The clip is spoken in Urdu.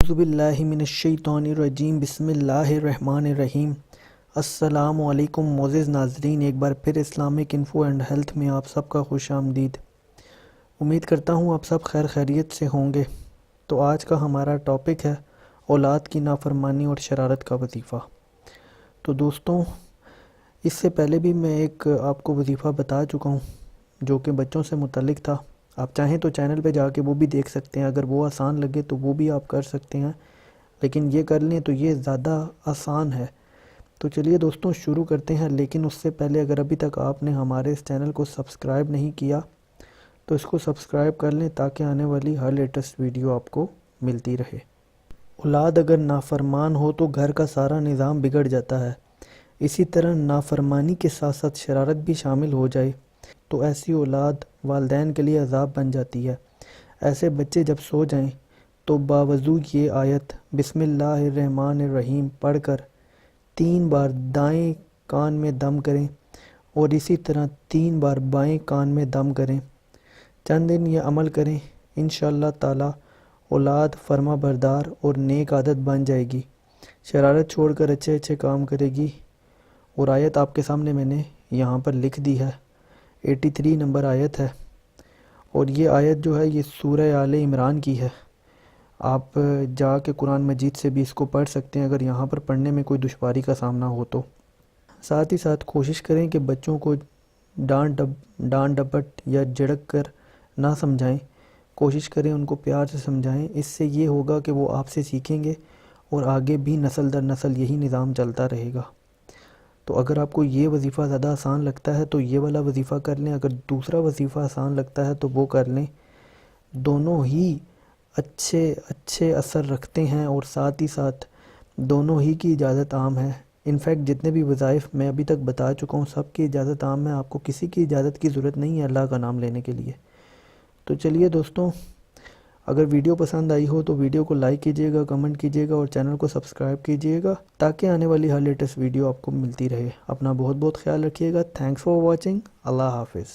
اعوذ باللہ من الشیطان الرجیم، بسم اللہ الرحمن الرحیم۔ السلام علیکم معزز ناظرین، ایک بار پھر اسلامک انفو اینڈ ہیلتھ میں آپ سب کا خوش آمدید۔ امید کرتا ہوں آپ سب خیر خیریت سے ہوں گے۔ تو آج کا ہمارا ٹاپک ہے اولاد کی نافرمانی اور شرارت کا وظیفہ۔ تو دوستوں، اس سے پہلے بھی میں ایک آپ کو وظیفہ بتا چکا ہوں جو کہ بچوں سے متعلق تھا۔ آپ چاہیں تو چینل پہ جا کے وہ بھی دیکھ سکتے ہیں، اگر وہ آسان لگے تو وہ بھی آپ کر سکتے ہیں، لیکن یہ کر لیں تو یہ زیادہ آسان ہے۔ تو چلیے دوستوں شروع کرتے ہیں، لیکن اس سے پہلے اگر ابھی تک آپ نے ہمارے اس چینل کو سبسکرائب نہیں کیا تو اس کو سبسکرائب کر لیں تاکہ آنے والی ہر لیٹسٹ ویڈیو آپ کو ملتی رہے۔ اولاد اگر نافرمان ہو تو گھر کا سارا نظام بگڑ جاتا ہے، اسی طرح نافرمانی کے ساتھ ساتھ شرارت بھی شامل ہو جائے تو ایسی اولاد والدین کے لیے عذاب بن جاتی ہے۔ ایسے بچے جب سو جائیں تو باوضو یہ آیت بسم اللہ الرحمن الرحیم پڑھ کر 3 بار دائیں کان میں دم کریں اور اسی طرح 3 بار بائیں کان میں دم کریں۔ چند دن یہ عمل کریں، انشاءاللہ تعالی اولاد فرما بردار اور نیک عادت بن جائے گی، شرارت چھوڑ کر اچھے اچھے کام کرے گی۔ اور آیت آپ کے سامنے میں نے یہاں پر لکھ دی ہے، 83 نمبر آیت ہے، اور یہ آیت جو ہے یہ سورہ آل عمران کی ہے۔ آپ جا کے قرآن مجید سے بھی اس کو پڑھ سکتے ہیں اگر یہاں پر پڑھنے میں کوئی دشواری کا سامنا ہو تو۔ ساتھ ہی ساتھ کوشش کریں کہ بچوں کو ڈانٹ ڈپٹ یا جھڑک کر نہ سمجھائیں، کوشش کریں ان کو پیار سے سمجھائیں۔ اس سے یہ ہوگا کہ وہ آپ سے سیکھیں گے اور آگے بھی نسل در نسل یہی نظام چلتا رہے گا۔ تو اگر آپ کو یہ وظیفہ زیادہ آسان لگتا ہے تو یہ والا وظیفہ کر لیں، اگر دوسرا وظیفہ آسان لگتا ہے تو وہ کر لیں۔ دونوں ہی اچھے اثر رکھتے ہیں اور ساتھ ہی ساتھ دونوں ہی کی اجازت عام ہے۔ انفیکٹ جتنے بھی وظائف میں ابھی تک بتا چکا ہوں سب کی اجازت عام ہے، آپ کو کسی کی اجازت کی ضرورت نہیں ہے اللہ کا نام لینے کے لیے۔ تو چلیے دوستوں، اگر ویڈیو پسند آئی ہو تو ویڈیو کو لائک کیجیے گا، کمنٹ کیجیے گا اور چینل کو سبسکرائب کیجیے گا تاکہ آنے والی ہر لیٹسٹ ویڈیو آپ کو ملتی رہے۔ اپنا بہت بہت خیال رکھیے گا۔ Thanks for watching. اللہ حافظ۔